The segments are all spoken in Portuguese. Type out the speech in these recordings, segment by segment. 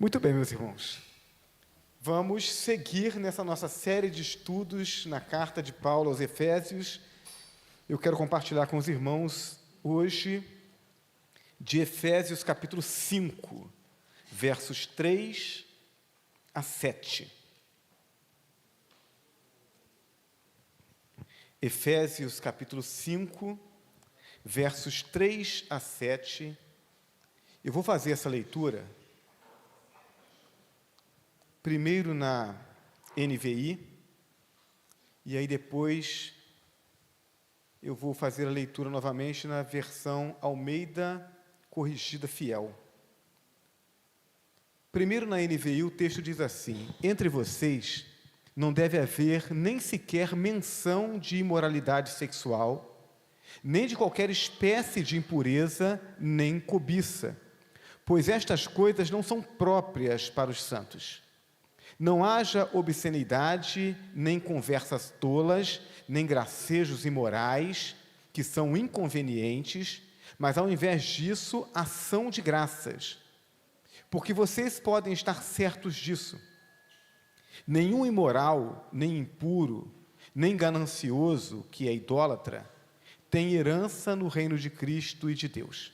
Muito bem, meus irmãos. Vamos seguir nessa nossa série de estudos na carta de Paulo aos Efésios. Eu quero compartilhar com os irmãos hoje de Efésios capítulo 5, versos 3 a 7. Efésios capítulo 5, versos 3 a 7. Eu vou fazer essa leitura primeiro na NVI, e aí depois eu vou fazer a leitura novamente na versão Almeida Corrigida Fiel. Primeiro na NVI o texto diz assim: entre vocês não deve haver nem sequer menção de imoralidade sexual, nem de qualquer espécie de impureza, nem cobiça, pois estas coisas não são próprias para os santos. Não haja obscenidade, nem conversas tolas, nem gracejos imorais, que são inconvenientes, mas ao invés disso, ação de graças. Porque vocês podem estar certos disso. Nenhum imoral, nem impuro, nem ganancioso, que é idólatra, tem herança no reino de Cristo e de Deus.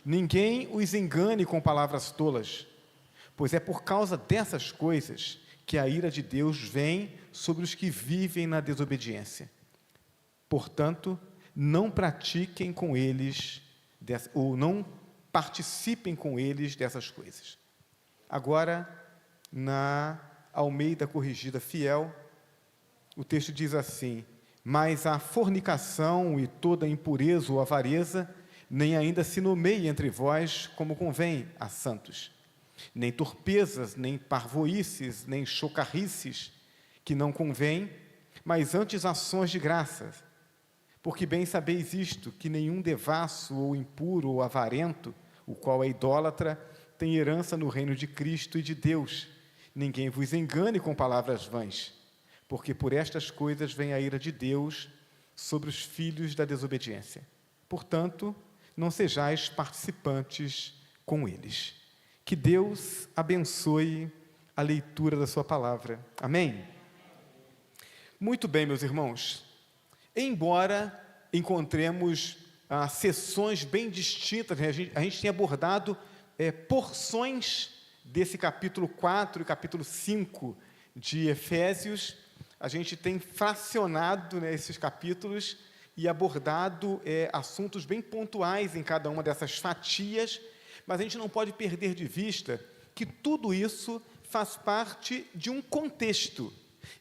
Ninguém os engane com palavras tolas, pois é por causa dessas coisas que a ira de Deus vem sobre os que vivem na desobediência. Portanto, não pratiquem com eles, ou não participem com eles dessas coisas. Agora, na Almeida Corrigida Fiel, o texto diz assim: mas a fornicação e toda impureza ou avareza nem ainda se nomeie entre vós como convém a santos. Nem torpezas, nem parvoíces, nem chocarrices, que não convém, mas antes ações de graças. Porque bem sabeis isto, que nenhum devasso, ou impuro, ou avarento, o qual é idólatra, tem herança no reino de Cristo e de Deus. Ninguém vos engane com palavras vãs, porque por estas coisas vem a ira de Deus sobre os filhos da desobediência. Portanto, não sejais participantes com eles. Que Deus abençoe a leitura da sua palavra. Amém? Muito bem, meus irmãos. Embora encontremos sessões bem distintas, né? A gente tem abordado porções desse capítulo 4 e capítulo 5 de Efésios. A gente tem fracionado, né, esses capítulos e abordado assuntos bem pontuais em cada uma dessas fatias. Mas a gente não pode perder de vista que tudo isso faz parte de um contexto.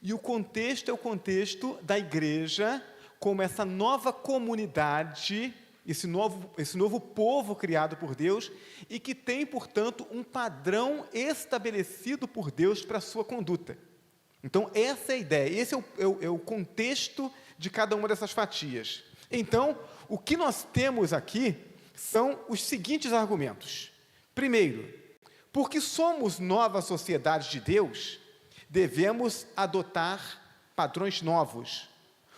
E o contexto é o contexto da igreja, como essa nova comunidade, esse novo povo criado por Deus, e que tem, portanto, um padrão estabelecido por Deus para a sua conduta. Então, essa é a ideia, esse é o contexto de cada uma dessas fatias. Então, o que nós temos aqui são os seguintes argumentos. Primeiro, porque somos nova sociedade de Deus, devemos adotar padrões novos,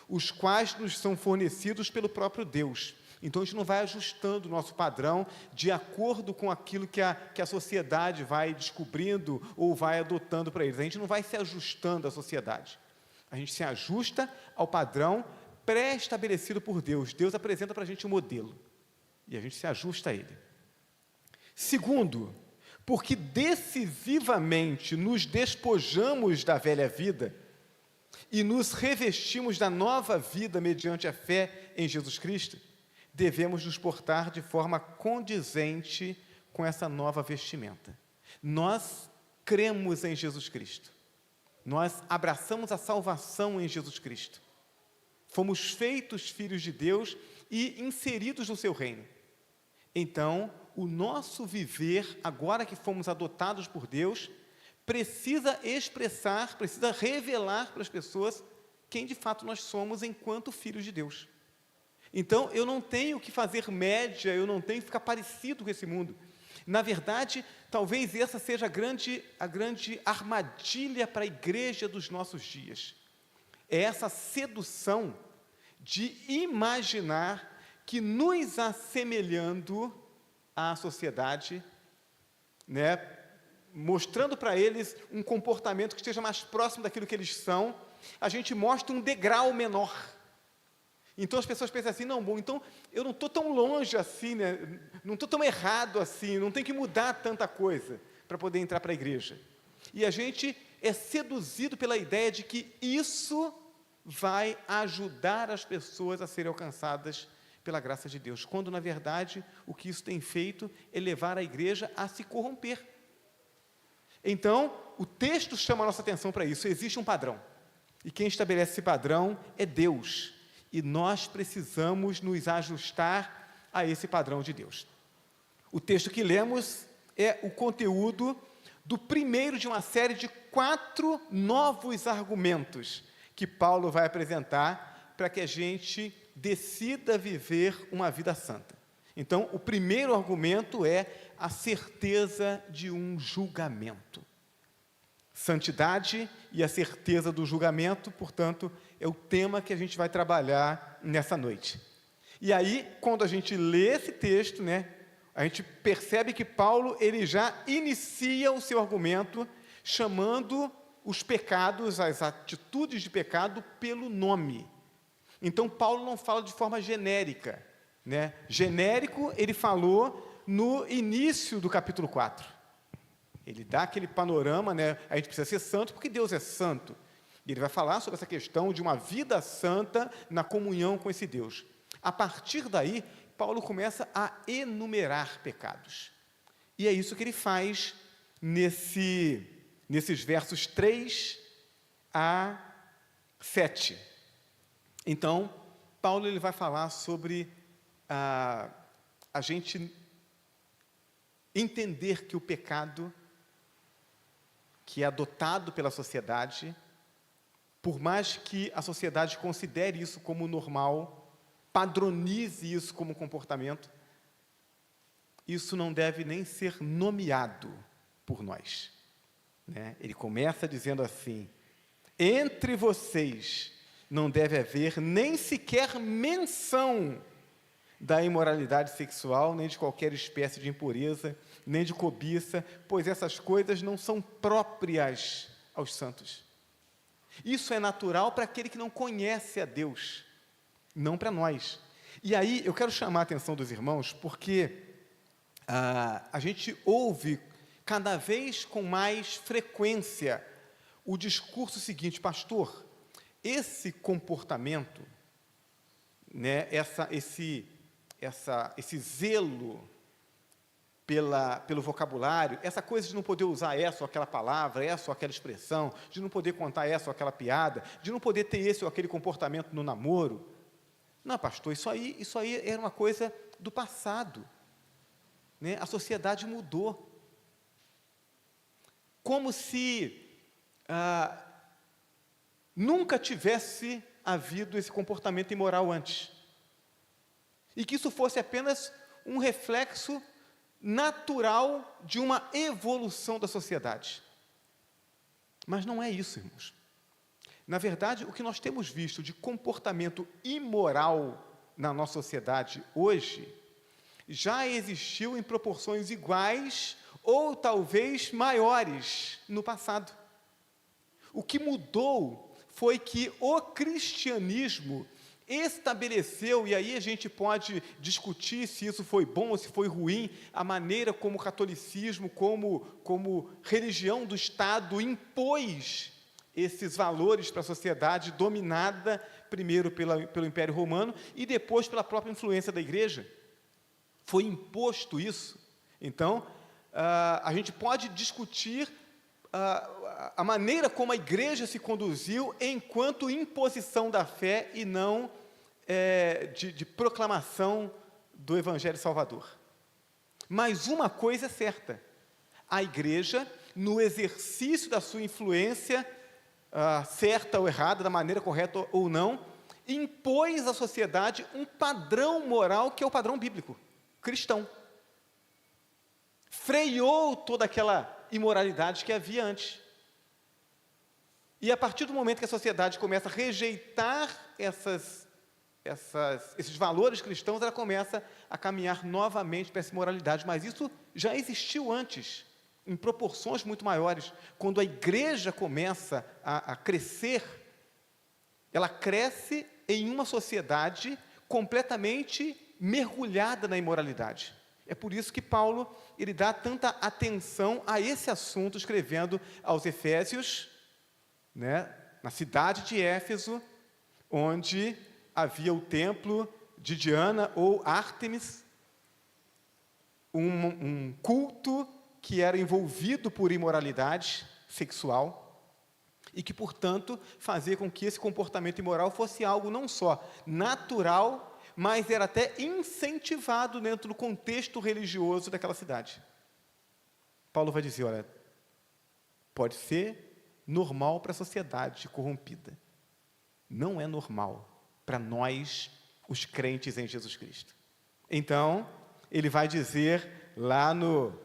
os quais nos são fornecidos pelo próprio Deus. Então, a gente não vai ajustando o nosso padrão de acordo com aquilo que a sociedade vai descobrindo ou vai adotando para eles. A gente não vai se ajustando à sociedade. A gente se ajusta ao padrão pré-estabelecido por Deus. Deus apresenta para a gente um modelo. E a gente se ajusta a ele. Segundo, porque decisivamente nos despojamos da velha vida e nos revestimos da nova vida mediante a fé em Jesus Cristo, devemos nos portar de forma condizente com essa nova vestimenta. Nós cremos em Jesus Cristo. Nós abraçamos a salvação em Jesus Cristo. Fomos feitos filhos de Deus e inseridos no seu reino. Então, o nosso viver, agora que fomos adotados por Deus, precisa expressar, precisa revelar para as pessoas quem de fato nós somos enquanto filhos de Deus. Então, eu não tenho que fazer média, eu não tenho que ficar parecido com esse mundo. Na verdade, talvez essa seja a grande armadilha para a igreja dos nossos dias. É essa sedução de imaginar que nos assemelhando à sociedade, né, mostrando para eles um comportamento que esteja mais próximo daquilo que eles são, a gente mostra um degrau menor. Então as pessoas pensam assim, não, bom, então eu não estou tão longe assim, né? Não estou tão errado assim, não tem que mudar tanta coisa para poder entrar para a igreja. E a gente é seduzido pela ideia de que isso vai ajudar as pessoas a serem alcançadas pela graça de Deus, quando na verdade o que isso tem feito é levar a igreja a se corromper. Então, o texto chama a nossa atenção para isso, existe um padrão, e quem estabelece esse padrão é Deus, e nós precisamos nos ajustar a esse padrão de Deus. O texto que lemos é o conteúdo do primeiro de uma série de 4 novos argumentos que Paulo vai apresentar para que a gente decida viver uma vida santa. Então, o primeiro argumento é a certeza de um julgamento. Santidade e a certeza do julgamento, portanto, é o tema que a gente vai trabalhar nessa noite. E aí, quando a gente lê esse texto, né, a gente percebe que Paulo ele já inicia o seu argumento chamando os pecados, as atitudes de pecado, pelo nome. Então, Paulo não fala de forma genérica, né? Genérico, ele falou no início do capítulo 4. Ele dá aquele panorama, né? A gente precisa ser santo porque Deus é santo. E ele vai falar sobre essa questão de uma vida santa na comunhão com esse Deus. A partir daí, Paulo começa a enumerar pecados. E é isso que ele faz nesses versos 3 a 7. Então, Paulo ele vai falar sobre a gente entender que o pecado que é adotado pela sociedade, por mais que a sociedade considere isso como normal, padronize isso como comportamento, isso não deve nem ser nomeado por nós, né? Ele começa dizendo assim: entre vocês não deve haver nem sequer menção da imoralidade sexual, nem de qualquer espécie de impureza, nem de cobiça, pois essas coisas não são próprias aos santos. Isso é natural para aquele que não conhece a Deus, não para nós. E aí eu quero chamar a atenção dos irmãos, porque a gente ouve cada vez com mais frequência o discurso seguinte: pastor, esse comportamento, né, esse zelo pelo vocabulário, essa coisa de não poder usar essa ou aquela palavra, essa ou aquela expressão, de não poder contar essa ou aquela piada, de não poder ter esse ou aquele comportamento no namoro. Não, pastor, isso aí era uma coisa do passado, né? A sociedade mudou. Como se nunca tivesse havido esse comportamento imoral antes. E que isso fosse apenas um reflexo natural de uma evolução da sociedade. Mas não é isso, irmãos. Na verdade, o que nós temos visto de comportamento imoral na nossa sociedade hoje, já existiu em proporções iguais ou talvez maiores no passado. O que mudou foi que o cristianismo estabeleceu, e aí a gente pode discutir se isso foi bom ou se foi ruim, a maneira como o catolicismo, como religião do Estado, impôs esses valores para a sociedade, dominada primeiro pelo Império Romano e depois pela própria influência da Igreja. Foi imposto isso. Então, a gente pode discutir a maneira como a Igreja se conduziu enquanto imposição da fé e não de proclamação do Evangelho Salvador. Mas uma coisa é certa: a Igreja, no exercício da sua influência, certa ou errada, da maneira correta ou não, impôs à sociedade um padrão moral que é o padrão bíblico, cristão. Freou toda aquela imoralidade que havia antes. E a partir do momento que a sociedade começa a rejeitar esses valores cristãos, ela começa a caminhar novamente para essa imoralidade, mas isso já existiu antes em proporções muito maiores. Quando a igreja começa a crescer, ela cresce em uma sociedade completamente mergulhada na imoralidade. É por isso que Paulo ele dá tanta atenção a esse assunto, escrevendo aos Efésios, né, na cidade de Éfeso, onde havia o templo de Diana ou Ártemis, um culto que era envolvido por imoralidade sexual e que, portanto, fazia com que esse comportamento imoral fosse algo não só natural, mas era até incentivado dentro do contexto religioso daquela cidade. Paulo vai dizer, olha, pode ser normal para a sociedade corrompida. Não é normal para nós, os crentes em Jesus Cristo. Então, ele vai dizer lá no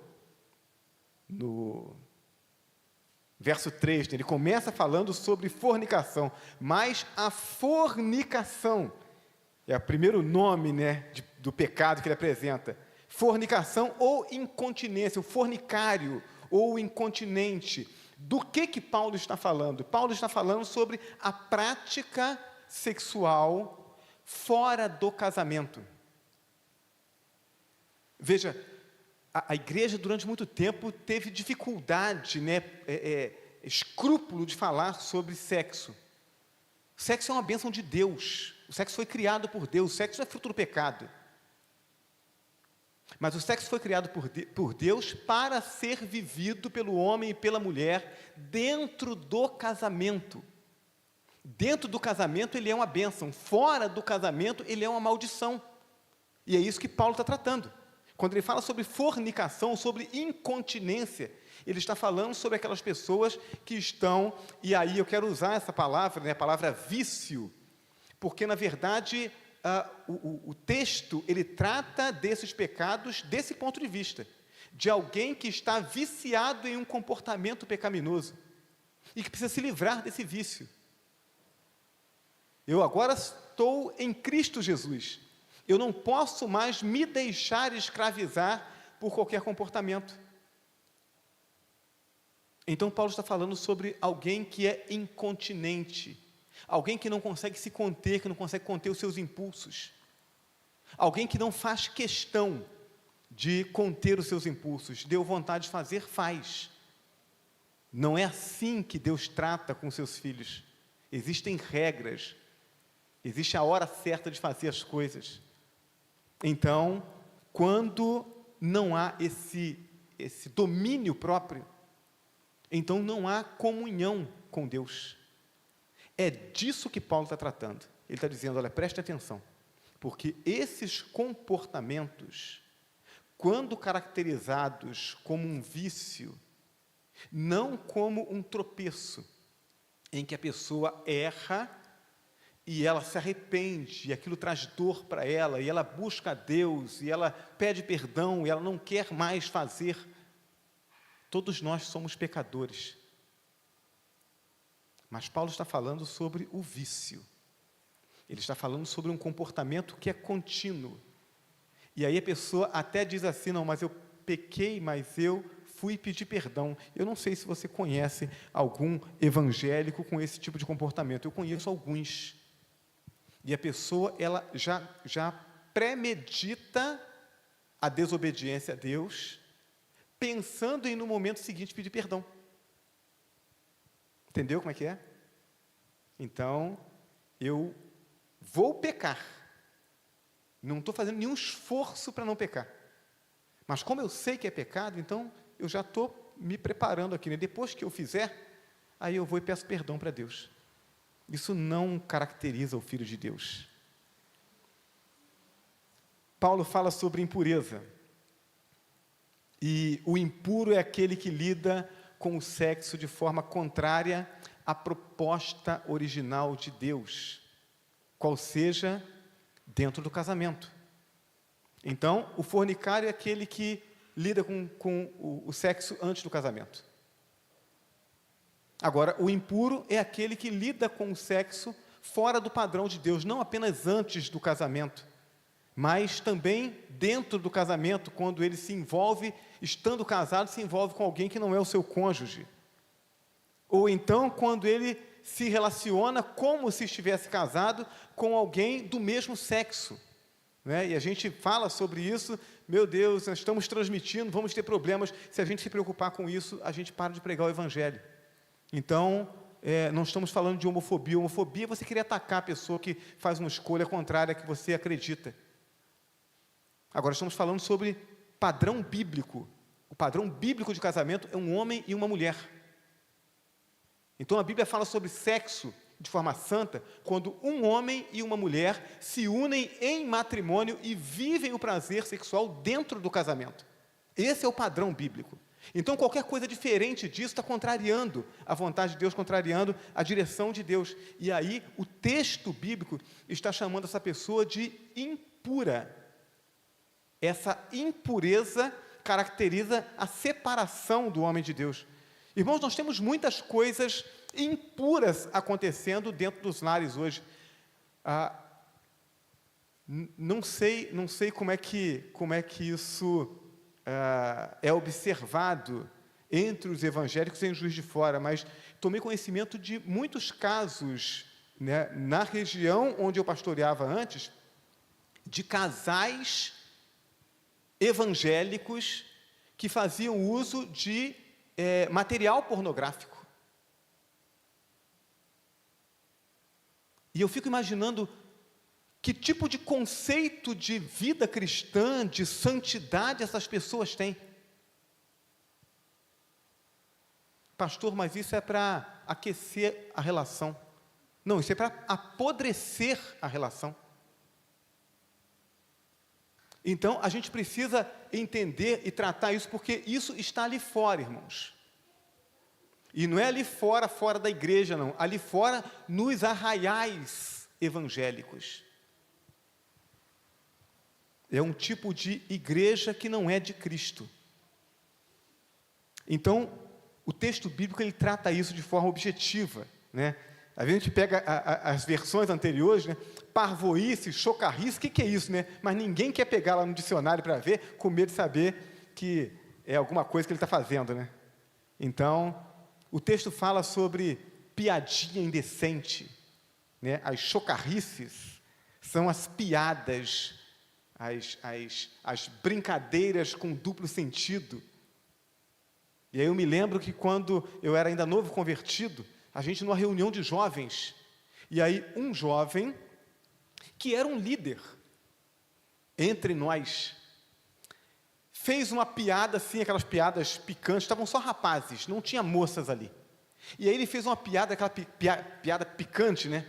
verso 3, ele começa falando sobre fornicação, mas a fornicação é o primeiro nome, né, do pecado que ele apresenta. Fornicação ou incontinência, o fornicário ou o incontinente. Do que Paulo está falando? Paulo está falando sobre a prática sexual fora do casamento. Veja, a igreja durante muito tempo teve dificuldade, né, escrúpulo de falar sobre sexo. Sexo é uma bênção de Deus. O sexo foi criado por Deus. O sexo é fruto do pecado. Mas o sexo foi criado por Deus para ser vivido pelo homem e pela mulher dentro do casamento. Dentro do casamento ele é uma bênção. Fora do casamento ele é uma maldição. E é isso que Paulo está tratando. Quando ele fala sobre fornicação, sobre incontinência, ele está falando sobre aquelas pessoas que estão, e aí eu quero usar essa palavra, né, a palavra vício, porque, na verdade, o texto, ele trata desses pecados desse ponto de vista, de alguém que está viciado em um comportamento pecaminoso, e que precisa se livrar desse vício. Eu agora estou em Cristo Jesus, eu não posso mais me deixar escravizar por qualquer comportamento. Então, Paulo está falando sobre alguém que é incontinente, alguém que não consegue se conter, que não consegue conter os seus impulsos, alguém que não faz questão de conter os seus impulsos, deu vontade de fazer, faz. Não é assim que Deus trata com seus filhos. Existem regras, existe a hora certa de fazer as coisas. Então, quando não há esse domínio próprio, então não há comunhão com Deus. É disso que Paulo está tratando. Ele está dizendo, olha, preste atenção, porque esses comportamentos, quando caracterizados como um vício, não como um tropeço, em que a pessoa erra e ela se arrepende, e aquilo traz dor para ela, e ela busca a Deus, e ela pede perdão, e ela não quer mais fazer. Todos nós somos pecadores. Mas Paulo está falando sobre o vício. Ele está falando sobre um comportamento que é contínuo. E aí a pessoa até diz assim, não, mas eu pequei, mas eu fui pedir perdão. Eu não sei se você conhece algum evangélico com esse tipo de comportamento. Eu conheço alguns. E a pessoa, ela já premedita a desobediência a Deus, pensando em no momento seguinte pedir perdão. Entendeu como é que é? Então, eu vou pecar. Não estou fazendo nenhum esforço para não pecar. Mas como eu sei que é pecado, então eu já estou me preparando aqui, né? Depois que eu fizer, aí eu vou e peço perdão para Deus. Isso não caracteriza o Filho de Deus. Paulo fala sobre impureza. E o impuro é aquele que lida com o sexo de forma contrária à proposta original de Deus, qual seja dentro do casamento. Então, o fornicário é aquele que lida com o sexo antes do casamento. Agora, o impuro é aquele que lida com o sexo fora do padrão de Deus, não apenas antes do casamento, mas também dentro do casamento, quando ele se envolve estando casado, se envolve com alguém que não é o seu cônjuge. Ou então, quando ele se relaciona como se estivesse casado com alguém do mesmo sexo. Né? E a gente fala sobre isso, meu Deus, nós estamos transmitindo, vamos ter problemas. Se a gente se preocupar com isso, a gente para de pregar o Evangelho. Então, não estamos falando de homofobia. Homofobia é você querer atacar a pessoa que faz uma escolha contrária à que você acredita. Agora, estamos falando sobre padrão bíblico. O padrão bíblico de casamento é um homem e uma mulher. Então, a Bíblia fala sobre sexo de forma santa, quando um homem e uma mulher se unem em matrimônio e vivem o prazer sexual dentro do casamento. Esse é o padrão bíblico. Então, qualquer coisa diferente disso está contrariando a vontade de Deus, contrariando a direção de Deus. E aí, o texto bíblico está chamando essa pessoa de impura. Essa impureza caracteriza a separação do homem de Deus. Irmãos, nós temos muitas coisas impuras acontecendo dentro dos lares hoje. Não sei como é que isso é observado entre os evangélicos em Juiz de Fora, mas tomei conhecimento de muitos casos, né, na região onde eu pastoreava antes, de casais evangélicos que faziam uso de material pornográfico. E eu fico imaginando que tipo de conceito de vida cristã, de santidade essas pessoas têm. Pastor, mas isso é para aquecer a relação. Não, isso é para apodrecer a relação. Então, a gente precisa entender e tratar isso, porque isso está ali fora, irmãos. E não é ali fora, fora da igreja, não. Ali fora, nos arraiais evangélicos. É um tipo de igreja que não é de Cristo. Então, o texto bíblico, ele trata isso de forma objetiva, né? A gente pega as versões anteriores, né? Parvoíce, chocarrice, o que é isso, né? Mas ninguém quer pegar lá no dicionário para ver, com medo de saber que é alguma coisa que ele está fazendo, né? Então, o texto fala sobre piadinha indecente, né? As chocarrices são as piadas, as brincadeiras com duplo sentido. E aí eu me lembro que quando eu era ainda novo convertido, a gente numa reunião de jovens, e aí um jovem, que era um líder entre nós, fez uma piada assim, aquelas piadas picantes, estavam só rapazes, não tinha moças ali. E aí ele fez uma piada, aquela piada picante, né?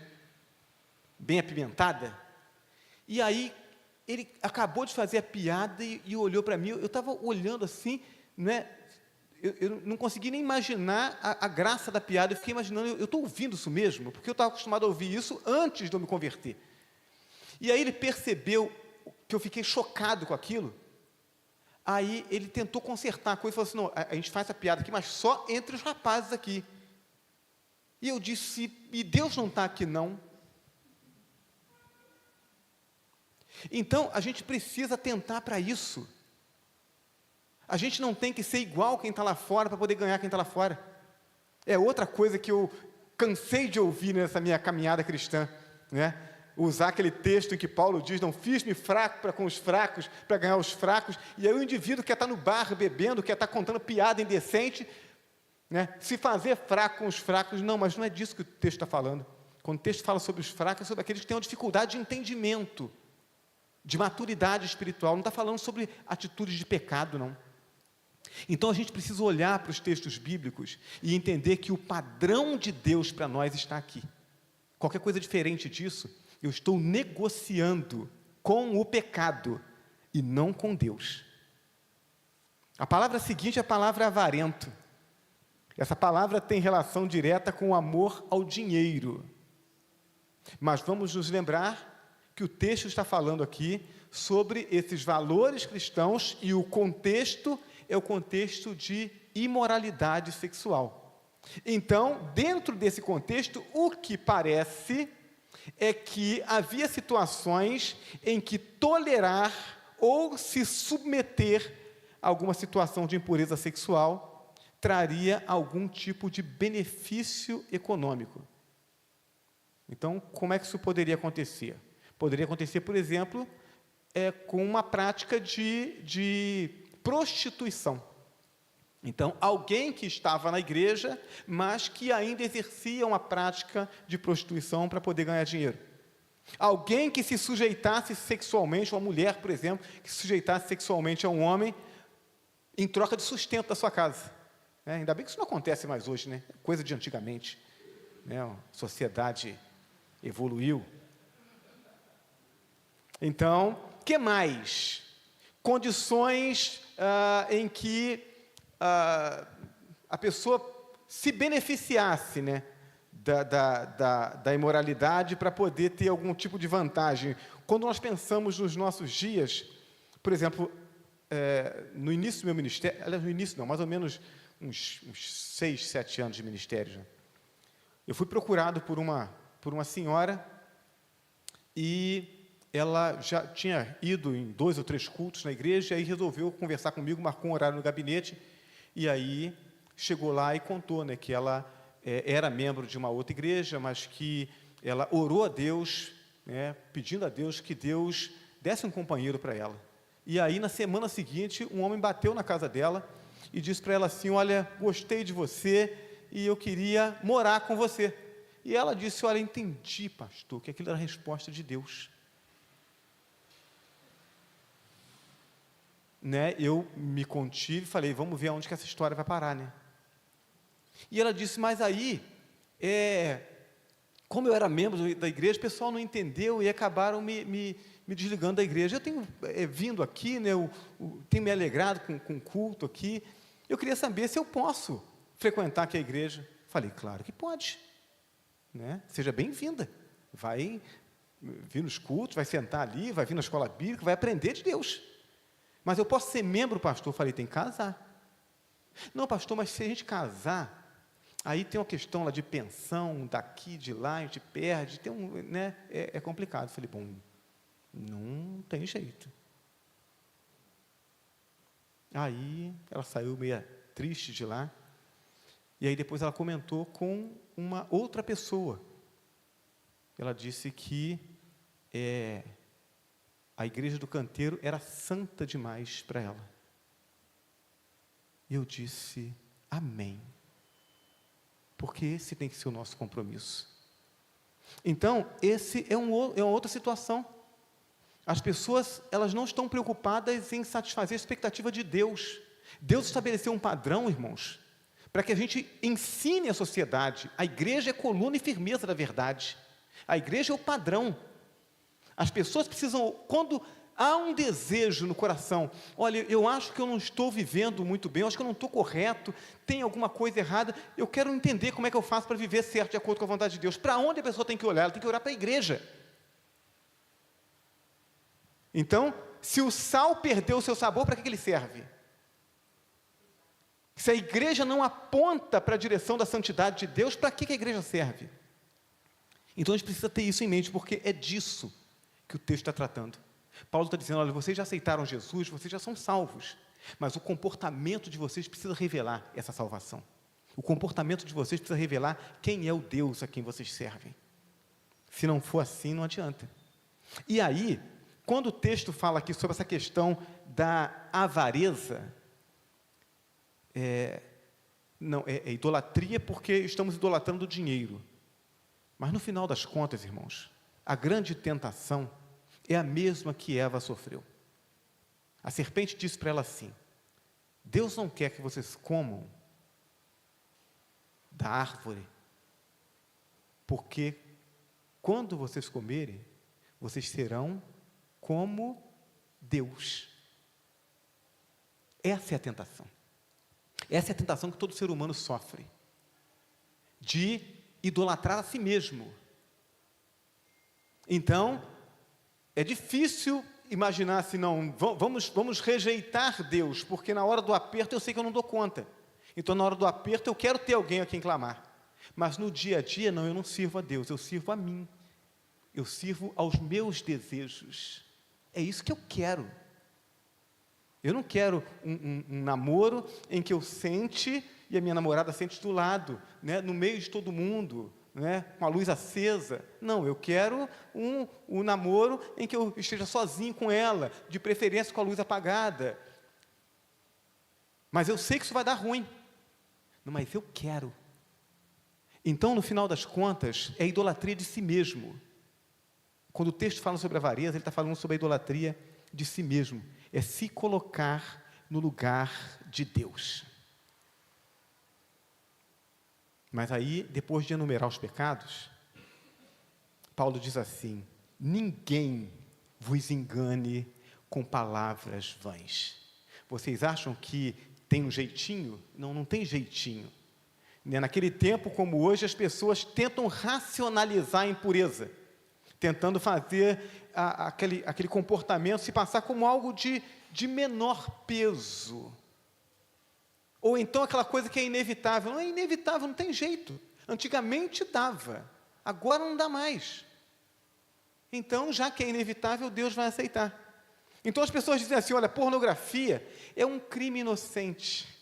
Bem apimentada. E aí ele acabou de fazer a piada e olhou para mim, eu estava olhando assim, né? Eu não consegui nem imaginar a graça da piada, eu fiquei imaginando, eu estou ouvindo isso mesmo? Porque eu estava acostumado a ouvir isso antes de eu me converter. E aí ele percebeu que eu fiquei chocado com aquilo, aí ele tentou consertar a coisa e falou assim, não, a gente faz essa piada aqui, mas só entre os rapazes aqui. E eu disse, e Deus não está aqui não? Então, a gente precisa atentar para isso. A gente não tem que ser igual quem está lá fora para poder ganhar quem está lá fora. É outra coisa que eu cansei de ouvir nessa minha caminhada cristã, né? Usar aquele texto em que Paulo diz, não fiz-me fraco para com os fracos, para ganhar os fracos, e aí o indivíduo quer estar no bar bebendo, quer estar contando piada indecente, né? Se fazer fraco com os fracos, não, mas não é disso que o texto está falando. Quando o texto fala sobre os fracos, é sobre aqueles que têm uma dificuldade de entendimento, de maturidade espiritual, não está falando sobre atitudes de pecado, não. Então, a gente precisa olhar para os textos bíblicos e entender que o padrão de Deus para nós está aqui. Qualquer coisa diferente disso, eu estou negociando com o pecado e não com Deus. A palavra seguinte é a palavra avarento. Essa palavra tem relação direta com o amor ao dinheiro. Mas vamos nos lembrar que o texto está falando aqui sobre esses valores cristãos e o contexto é o contexto de imoralidade sexual. Então, dentro desse contexto, o que parece é que havia situações em que tolerar ou se submeter alguma situação de impureza sexual traria algum tipo de benefício econômico. Então, como é que isso poderia acontecer? Poderia acontecer, por exemplo, com uma prática de prostituição. Então, alguém que estava na igreja, mas que ainda exercia uma prática de prostituição para poder ganhar dinheiro. Alguém que se sujeitasse sexualmente, uma mulher, por exemplo, que se sujeitasse sexualmente a um homem em troca de sustento da sua casa. Ainda bem que isso não acontece mais hoje, né? Coisa de antigamente. A sociedade evoluiu. Então, o que mais? Condições em que a pessoa se beneficiasse, né, da imoralidade para poder ter algum tipo de vantagem. Quando nós pensamos nos nossos dias, por exemplo, no início do meu ministério, aliás, no início não, mais ou menos uns 6, 7 anos de ministério já, eu fui procurado por uma senhora e ela já tinha ido em 2 ou 3 cultos na igreja e aí resolveu conversar comigo, marcou um horário no gabinete e aí chegou lá e contou, né, que ela era membro de uma outra igreja, mas que ela orou a Deus, né, pedindo a Deus que Deus desse um companheiro para ela. E aí, na semana seguinte, um homem bateu na casa dela e disse para ela assim: olha, gostei de você e eu queria morar com você. E ela disse: olha, entendi, pastor, que aquilo era a resposta de Deus. Né, eu me contive e falei: vamos ver aonde que essa história vai parar, né? E ela disse: mas aí, como eu era membro da igreja, o pessoal não entendeu e acabaram me desligando da igreja. Eu tenho vindo aqui, né, tenho me alegrado com o culto aqui, eu queria saber se eu posso frequentar aqui a igreja. Falei: claro que pode, né? Seja bem-vinda, vai vir nos cultos, vai sentar ali, vai vir na escola bíblica, vai aprender de Deus. Mas eu posso ser membro, pastor? Falei: tem que casar. Não, pastor, mas se a gente casar, aí tem uma questão lá de pensão, daqui, de lá, a gente perde, né, é complicado. Falei: bom, não tem jeito. Aí ela saiu meio triste de lá, e aí depois ela comentou com uma outra pessoa. Ela disse que a igreja do canteiro era santa demais para ela. E eu disse: amém. Porque esse tem que ser o nosso compromisso. Então, esse é uma outra situação. As pessoas, elas não estão preocupadas em satisfazer a expectativa de Deus. Deus estabeleceu um padrão, irmãos, para que a gente ensine a sociedade. A igreja é coluna e firmeza da verdade. A igreja é o padrão. As pessoas precisam, quando há um desejo no coração, olha, eu acho que eu não estou vivendo muito bem, eu acho que eu não estou correto, tem alguma coisa errada, eu quero entender como é que eu faço para viver certo, de acordo com a vontade de Deus. Para onde a pessoa tem que olhar? Ela tem que olhar para a igreja. Então, se o sal perdeu o seu sabor, para que ele serve? Se a igreja não aponta para a direção da santidade de Deus, para que a igreja serve? Então, a gente precisa ter isso em mente, porque é disso que o texto está tratando. Paulo está dizendo: olha, vocês já aceitaram Jesus, vocês já são salvos, mas o comportamento de vocês precisa revelar essa salvação. O comportamento de vocês precisa revelar quem é o Deus a quem vocês servem. Se não for assim, não adianta. E aí, quando o texto fala aqui sobre essa questão da avareza, é idolatria porque estamos idolatrando o dinheiro. Mas no final das contas, irmãos, a grande tentação é a mesma que Eva sofreu. A serpente disse para ela assim: Deus não quer que vocês comam da árvore, porque quando vocês comerem, vocês serão como Deus. Essa é a tentação. Essa é a tentação que todo ser humano sofre, de idolatrar a si mesmo. Então, é difícil imaginar assim: não, vamos rejeitar Deus, porque na hora do aperto eu sei que eu não dou conta. Então, na hora do aperto eu quero ter alguém a quem clamar. Mas no dia a dia, não, eu não sirvo a Deus, eu sirvo a mim. Eu sirvo aos meus desejos. É isso que eu quero. Eu não quero um namoro em que eu sente e a minha namorada sente do lado, né, no meio de todo mundo, né, com a luz acesa. Não, eu quero um namoro em que eu esteja sozinho com ela, de preferência com a luz apagada. Mas eu sei que isso vai dar ruim. Não, mas eu quero. Então, no final das contas, é a idolatria de si mesmo. Quando o texto fala sobre a avareza, ele está falando sobre a idolatria de si mesmo. É se colocar no lugar de Deus. Mas aí, depois de enumerar os pecados, Paulo diz assim: ninguém vos engane com palavras vãs. Vocês acham que tem um jeitinho? Não, não tem jeitinho. Naquele tempo, como hoje, as pessoas tentam racionalizar a impureza, tentando fazer aquele comportamento se passar como algo de menor peso. Ou então aquela coisa que é inevitável. Não é inevitável, não tem jeito. Antigamente dava, agora não dá mais. Então, já que é inevitável, Deus vai aceitar. Então as pessoas dizem assim: olha, pornografia é um crime inocente.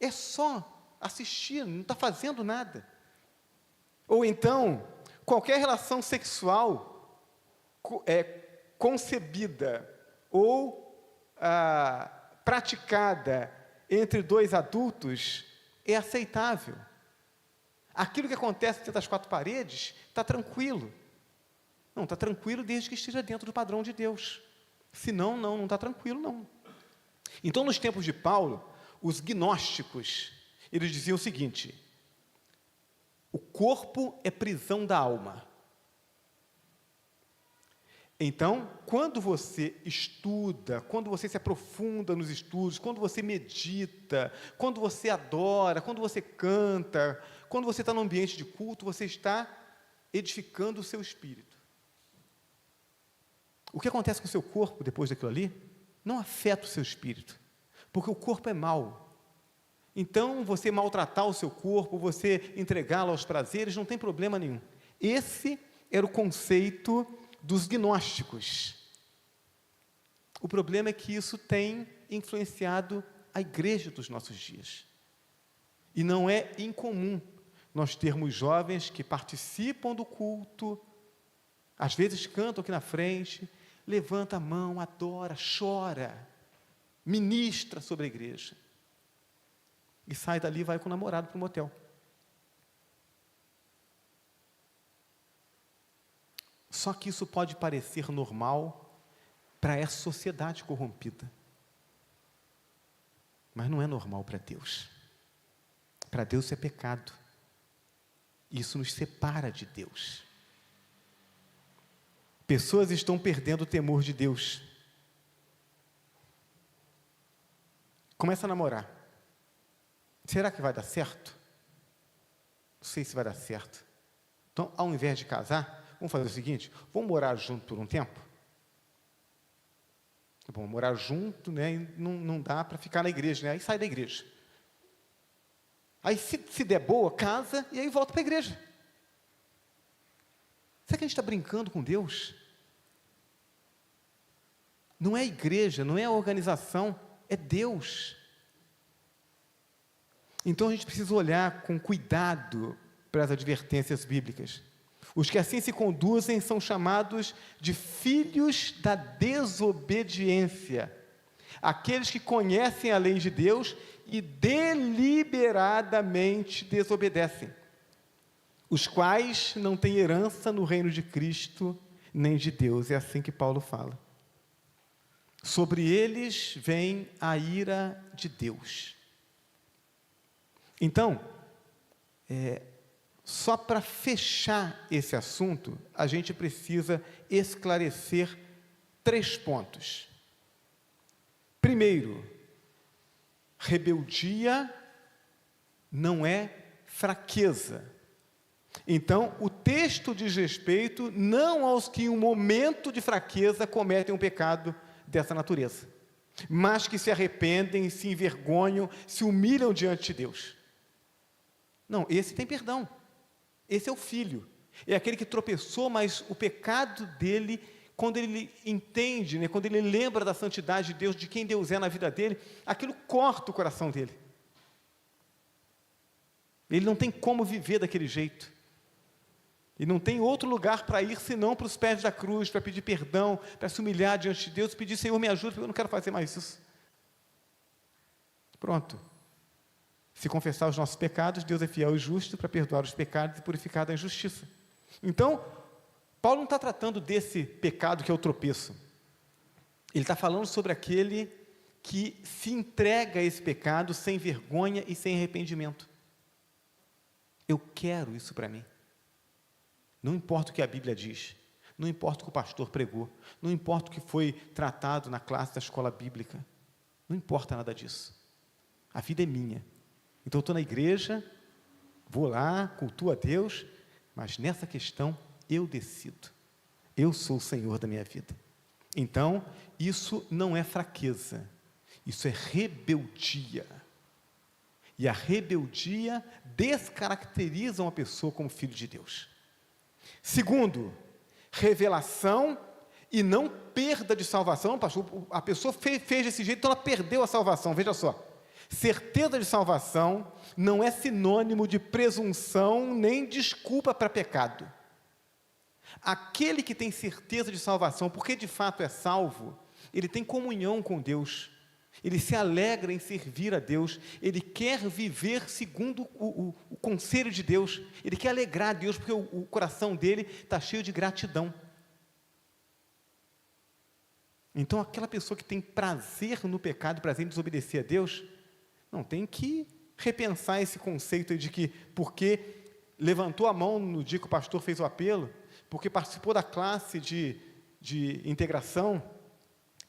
É só assistir, não está fazendo nada. Ou então, qualquer relação sexual concebida ou praticada entre dois adultos é aceitável. Aquilo que acontece dentro das quatro paredes está tranquilo. Não, está tranquilo desde que esteja dentro do padrão de Deus. Senão, não está tranquilo, não. Então, nos tempos de Paulo, os gnósticos, eles diziam o seguinte: o corpo é prisão da alma. Então, quando você estuda, quando você se aprofunda nos estudos, quando você medita, quando você adora, quando você canta, quando você está no ambiente de culto, você está edificando o seu espírito. O que acontece com o seu corpo depois daquilo ali não afeta o seu espírito, porque o corpo é mau. Então, você maltratar o seu corpo, você entregá-lo aos prazeres, não tem problema nenhum. Esse era o conceito dos gnósticos. O problema é que isso tem influenciado a igreja dos nossos dias. E não é incomum nós termos jovens que participam do culto, às vezes cantam aqui na frente, levanta a mão, adora, chora, ministra sobre a igreja. E sai dali e vai com o namorado para o motel. Só que isso pode parecer normal para essa sociedade corrompida. Mas não é normal para Deus. Para Deus isso é pecado. Isso nos separa de Deus. Pessoas estão perdendo o temor de Deus. Começa a namorar. Será que vai dar certo? Não sei se vai dar certo. Então, ao invés de casar, vamos fazer o seguinte: vamos morar junto por um tempo? Vamos morar junto, né? E não dá para ficar na igreja, né? Aí sai da igreja. Aí, se der boa, casa e aí volta para a igreja. Será que a gente está brincando com Deus? Não é a igreja, não é a organização, é Deus. Então a gente precisa olhar com cuidado para as advertências bíblicas. Os que assim se conduzem são chamados de filhos da desobediência. Aqueles que conhecem a lei de Deus e deliberadamente desobedecem, os quais não têm herança no reino de Cristo nem de Deus. É assim que Paulo fala. Sobre eles vem a ira de Deus. Então, só para fechar esse assunto, a gente precisa esclarecer 3 pontos. Primeiro, rebeldia não é fraqueza. Então, o texto diz respeito não aos que em um momento de fraqueza cometem um pecado dessa natureza, mas que se arrependem, se envergonham, se humilham diante de Deus. Não, esse tem perdão. Esse é o filho. É aquele que tropeçou, mas o pecado dele quando ele entende, né, quando ele lembra da santidade de Deus, de quem Deus é na vida dele, aquilo corta o coração dele. Ele não tem como viver daquele jeito. E não tem outro lugar para ir senão para os pés da cruz, para pedir perdão, para se humilhar diante de Deus, pedir, Senhor, me ajuda, porque eu não quero fazer mais isso. Pronto. Se confessar os nossos pecados, Deus é fiel e justo para perdoar os pecados e purificar da injustiça. Então, Paulo não está tratando desse pecado que é o tropeço. Ele está falando sobre aquele que se entrega a esse pecado sem vergonha e sem arrependimento. Eu quero isso para mim. Não importa o que a Bíblia diz, não importa o que o pastor pregou, não importa o que foi tratado na classe da escola bíblica, não importa nada disso. A vida é minha. Então eu estou na igreja, vou lá, cultuo a Deus, mas nessa questão eu decido. Eu sou o Senhor da minha vida. Então, isso não é fraqueza, isso é rebeldia. E a rebeldia descaracteriza uma pessoa como filho de Deus. Segundo, revelação e não perda de salvação. Pastor, a pessoa fez desse jeito, então ela perdeu a salvação. Veja só, certeza de salvação não é sinônimo de presunção nem desculpa para pecado. Aquele que tem certeza de salvação, porque de fato é salvo, ele tem comunhão com Deus, ele se alegra em servir a Deus, ele quer viver segundo o conselho de Deus, ele quer alegrar a Deus, porque o coração dele está cheio de gratidão. Então, aquela pessoa que tem prazer no pecado, prazer em desobedecer a Deus, não, tem que repensar esse conceito de que, porque levantou a mão no dia que o pastor fez o apelo, porque participou da classe de integração,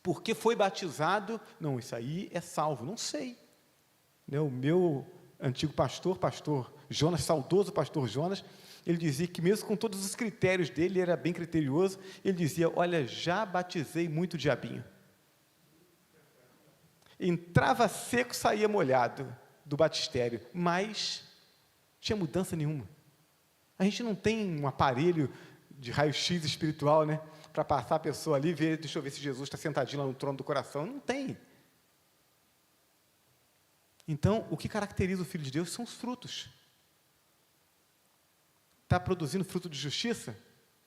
porque foi batizado, não, isso aí é salvo, não sei. Né, o meu antigo pastor Jonas, saudoso pastor Jonas, ele dizia que mesmo com todos os critérios dele, ele era bem criterioso, ele dizia, olha, já batizei muito diabinho. Entrava seco, saía molhado do batistério, mas tinha mudança nenhuma. A gente não tem um aparelho de raio-x espiritual, né, para passar a pessoa ali e ver, deixa eu ver se Jesus está sentadinho lá no trono do coração. Não tem. Então, o que caracteriza o Filho de Deus são os frutos. Está produzindo fruto de justiça?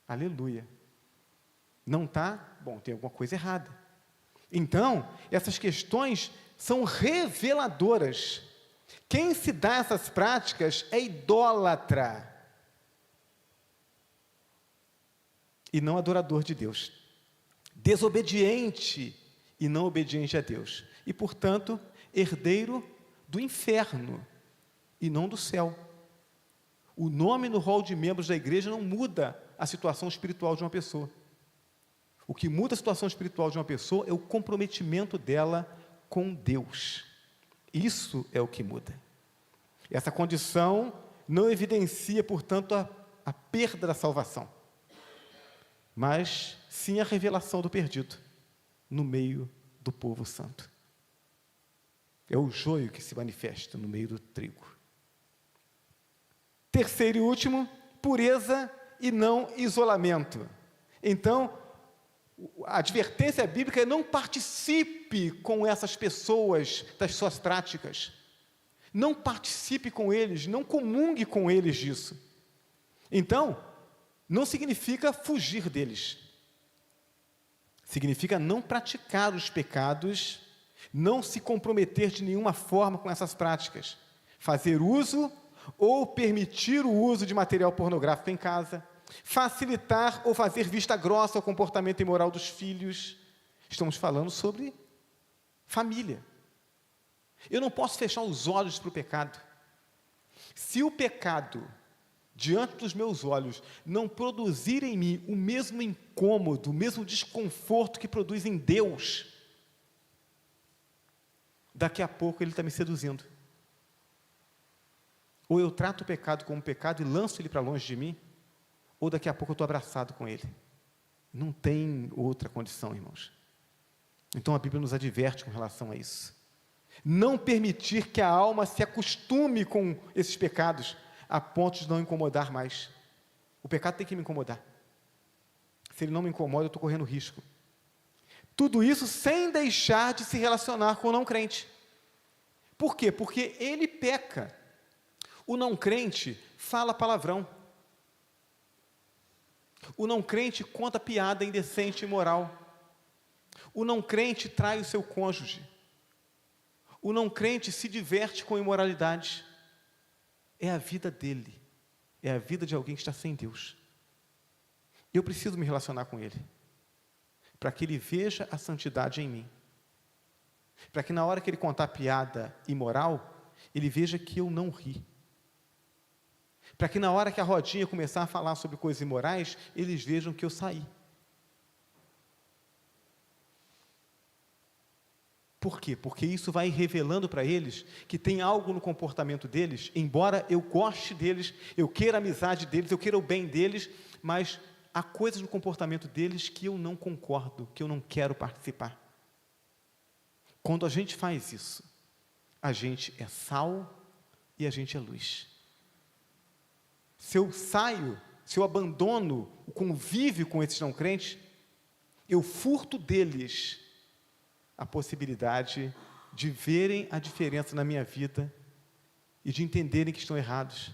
Aleluia. Não está? Bom, tem alguma coisa errada. Então, essas questões são reveladoras. Quem se dá essas práticas é idólatra e não adorador de Deus, desobediente e não obediente a Deus, e portanto, herdeiro do inferno e não do céu. O nome no rol de membros da igreja não muda a situação espiritual de uma pessoa. O que muda a situação espiritual de uma pessoa é o comprometimento dela com Deus. Isso é o que muda. Essa condição não evidencia, portanto, a perda da salvação, mas sim a revelação do perdido no meio do povo santo. É o joio que se manifesta no meio do trigo. Terceiro e último, pureza e não isolamento. Então, a advertência bíblica é: não participe com essas pessoas das suas práticas. Não participe com eles, não comungue com eles disso. Então, não significa fugir deles. Significa não praticar os pecados, não se comprometer de nenhuma forma com essas práticas. Fazer uso ou permitir o uso de material pornográfico em casa, facilitar ou fazer vista grossa ao comportamento imoral dos filhos. Estamos falando sobre família. Eu não posso fechar os olhos para o pecado. Se o pecado, diante dos meus olhos, não produzir em mim o mesmo incômodo, o mesmo desconforto que produz em Deus, daqui a pouco ele está me seduzindo. Ou eu trato o pecado como pecado e lanço ele para longe de mim, ou daqui a pouco eu estou abraçado com ele. Não tem outra condição, irmãos. Então a Bíblia nos adverte com relação a isso. Não permitir que a alma se acostume com esses pecados, a ponto de não incomodar mais. O pecado tem que me incomodar. Se ele não me incomoda, eu estou correndo risco. Tudo isso sem deixar de se relacionar com o não crente. Por quê? Porque ele peca. O não crente fala palavrão. O não crente conta piada indecente e imoral. O não crente trai o seu cônjuge. O não crente se diverte com imoralidade. É a vida dele. É a vida de alguém que está sem Deus. Eu preciso me relacionar com ele, para que ele veja a santidade em mim. Para que na hora que ele contar piada imoral, ele veja que eu não ri. Para que na hora que a rodinha começar a falar sobre coisas imorais, eles vejam que eu saí. Por quê? Porque isso vai revelando para eles que tem algo no comportamento deles, embora eu goste deles, eu queira a amizade deles, eu queira o bem deles, mas há coisas no comportamento deles que eu não concordo, que eu não quero participar. Quando a gente faz isso, a gente é sal e a gente é luz. Se eu saio, se eu abandono o convívio com esses não crentes, eu furto deles a possibilidade de verem a diferença na minha vida e de entenderem que estão errados.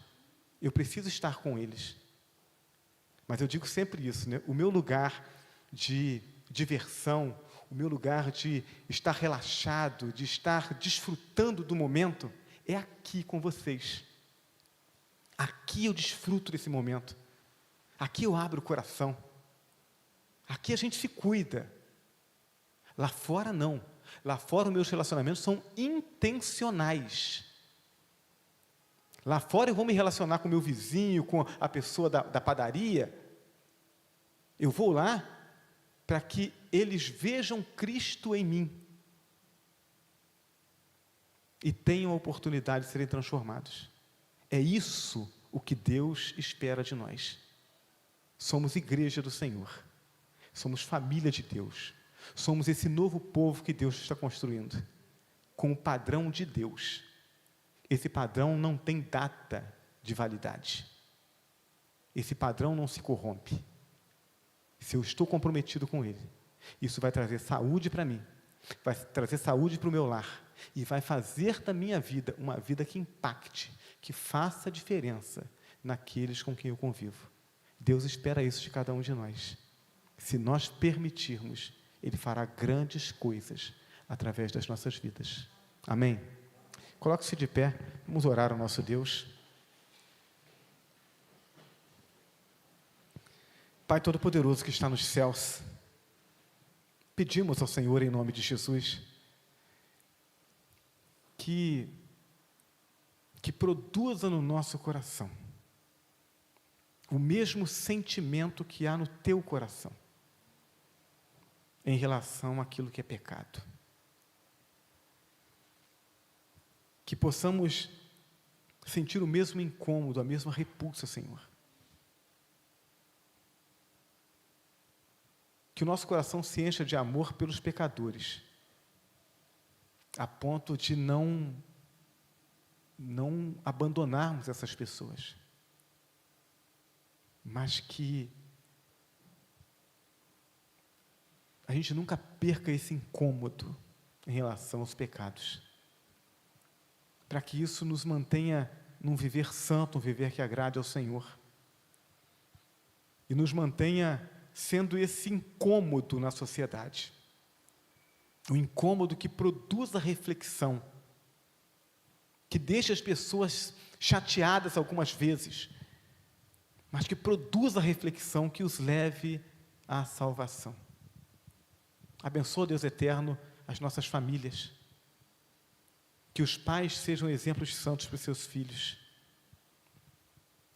Eu preciso estar com eles. Mas eu digo sempre isso, né? O meu lugar de diversão, o meu lugar de estar relaxado, de estar desfrutando do momento, é aqui com vocês. Aqui eu desfruto desse momento. Aqui eu abro o coração. Aqui a gente se cuida. Lá fora não. Lá fora os meus relacionamentos são intencionais. Lá fora eu vou me relacionar com o meu vizinho, com a pessoa da padaria. Eu vou lá para que eles vejam Cristo em mim e tenham a oportunidade de serem transformados. É isso o que Deus espera de nós. Somos igreja do Senhor. Somos família de Deus. Somos esse novo povo que Deus está construindo, com o padrão de Deus. Esse padrão não tem data de validade. Esse padrão não se corrompe. Se eu estou comprometido com ele, isso vai trazer saúde para mim, vai trazer saúde para o meu lar, e vai fazer da minha vida uma vida que impacte, que faça diferença naqueles com quem eu convivo. Deus espera isso de cada um de nós. Se nós permitirmos, Ele fará grandes coisas através das nossas vidas. Amém? Coloque-se de pé, vamos orar ao nosso Deus. Pai Todo-Poderoso que está nos céus, pedimos ao Senhor em nome de Jesus que produza no nosso coração o mesmo sentimento que há no teu coração em relação àquilo que é pecado. Que possamos sentir o mesmo incômodo, a mesma repulsa, Senhor. Que o nosso coração se encha de amor pelos pecadores, a ponto de não abandonarmos essas pessoas, mas que a gente nunca perca esse incômodo em relação aos pecados, para que isso nos mantenha num viver santo, um viver que agrade ao Senhor, e nos mantenha sendo esse incômodo na sociedade, um incômodo que produz a reflexão, que deixa as pessoas chateadas algumas vezes, mas que produz a reflexão que os leve à salvação. Abençoa, Deus eterno, as nossas famílias, que os pais sejam exemplos santos para os seus filhos.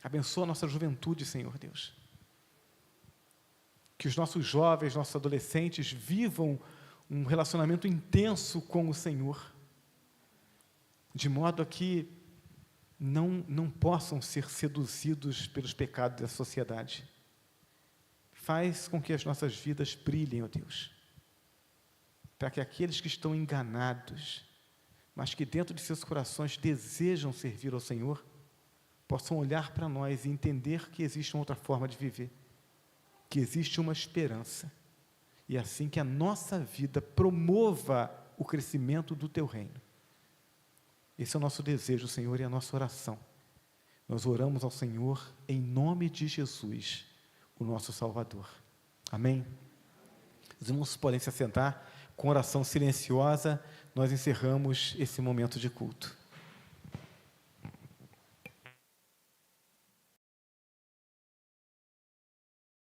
Abençoa a nossa juventude, Senhor Deus. Que os nossos jovens, nossos adolescentes vivam um relacionamento intenso com o Senhor, de modo a que não possam ser seduzidos pelos pecados da sociedade. Faz com que as nossas vidas brilhem, ó Deus, para que aqueles que estão enganados, mas que dentro de seus corações desejam servir ao Senhor, possam olhar para nós e entender que existe uma outra forma de viver, porque existe uma esperança. E assim que a nossa vida promova o crescimento do Teu reino. Esse é o nosso desejo, Senhor, e a nossa oração. Nós oramos ao Senhor em nome de Jesus, o nosso Salvador. Amém? Os irmãos podem se assentar. Com oração silenciosa, nós encerramos esse momento de culto.